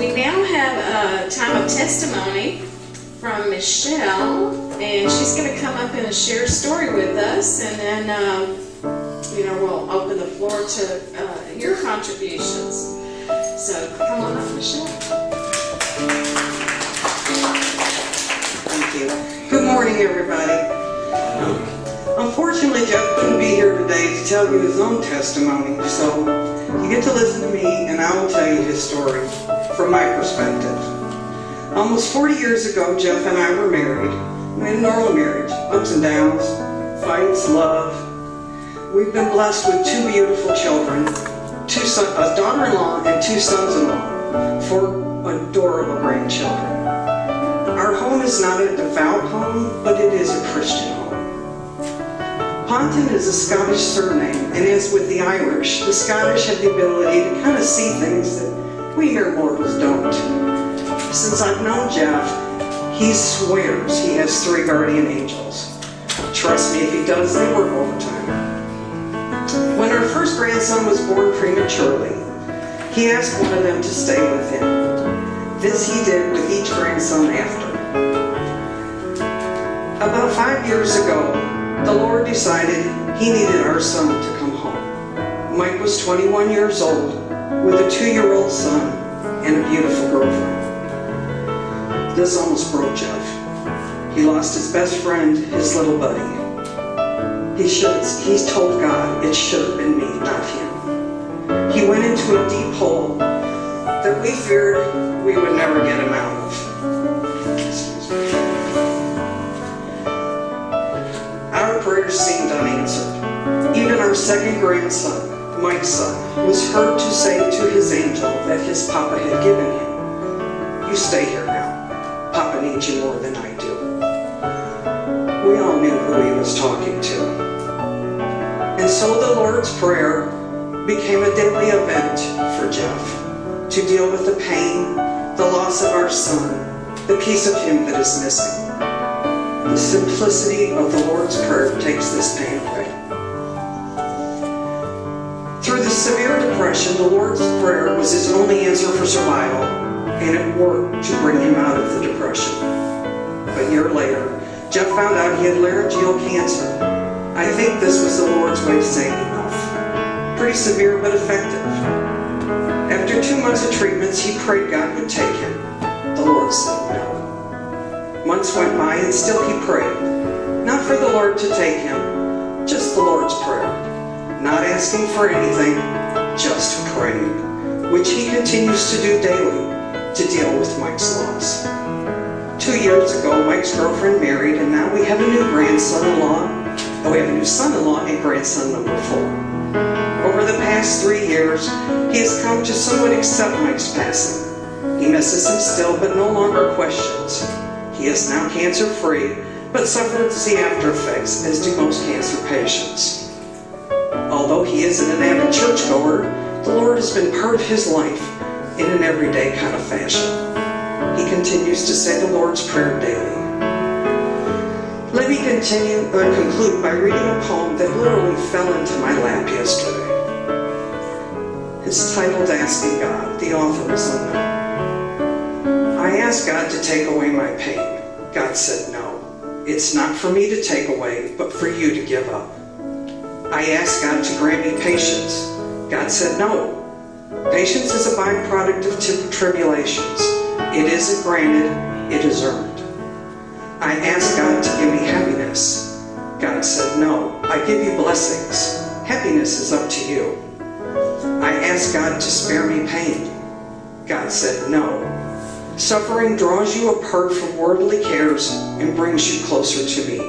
We now have a time of testimony from Michelle, and she's going to come up and share a story with us, and then we'll open the floor to your contributions. So come on up, Michelle. Thank you. Good morning, everybody. Unfortunately, Jeff couldn't be here today to tell you his own testimony, so you get to listen to me, and I will tell you his story from my perspective. Almost 40 years ago, Jeff and I were married. We had a normal marriage, ups and downs, fights, love. We've been blessed with two beautiful children, a daughter-in-law and two sons-in-law, four adorable grandchildren. Our home is not a devout home, but it is a Christian home. Ponton is a Scottish surname, and as with the Irish, the Scottish have the ability to kind of see things that we mere mortals don't. Since I've known Jeff, he swears he has 3 guardian angels. Trust me, if he does, they work overtime. When our first grandson was born prematurely, he asked one of them to stay with him. This he did with each grandson after. About 5 years ago, the Lord decided he needed our son to come home. Mike was 21 years old with a 2-year-old son and a beautiful girlfriend. This almost broke Jeff. He lost his best friend, his little buddy. He's told God it should have been me, not him. He went into a deep hole that we feared we would never get him out of. Excuse me. Our prayers seemed unanswered. Even our second grandson, Mike's son, was heard to say to his angel that his papa had given him, "You stay here now. Papa needs you more than I do." We all knew who he was talking to. And so the Lord's Prayer became a daily event for Jeff to deal with the pain, the loss of our son, the piece of him that is missing. The simplicity of the Lord's Prayer takes this pain away. Through the severe depression, the Lord's Prayer was his only answer for survival, and it worked to bring him out of the depression. A year later, Jeff found out he had laryngeal cancer. I think this was the Lord's way of saying enough. Pretty severe, but effective. After 2 months of treatments, he prayed God would take him. The Lord said no. Months went by, and still he prayed. Not for the Lord to take him, just the Lord's Prayer. Not asking for anything, just praying, which he continues to do daily to deal with Mike's loss. 2 years ago, Mike's girlfriend married, and now we have a new grandson-in-law. We have a new son-in-law and grandson number 4. Over the past 3 years, he has come to somewhat accept Mike's passing. He misses him still, but no longer questions. He is now cancer-free, but suffers the after effects, as do most cancer patients. Although he isn't an avid churchgoer, the Lord has been part of his life in an everyday kind of fashion. He continues to say the Lord's Prayer daily. Let me conclude by reading a poem that literally fell into my lap yesterday. It's titled Asking God. The author is unknown. I asked God to take away my pain. God said no. It's not for me to take away, but for you to give up. I asked God to grant me patience. God said no. Patience is a byproduct of tribulations. It isn't granted, it is earned. I asked God to give me happiness. God said no. I give you blessings. Happiness is up to you. I asked God to spare me pain. God said no. Suffering draws you apart from worldly cares and brings you closer to me.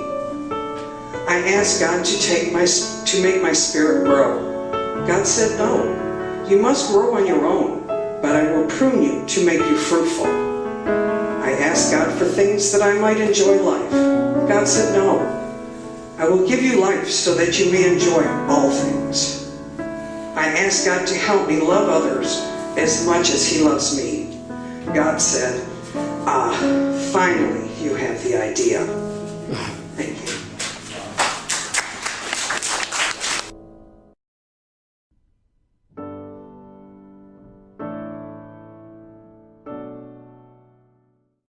I asked God to make my spirit grow. God said no. You must grow on your own, but I will prune you to make you fruitful. I asked God for things that I might enjoy life. God said no. I will give you life so that you may enjoy all things. I asked God to help me love others as much as He loves me. God said, finally you have the idea.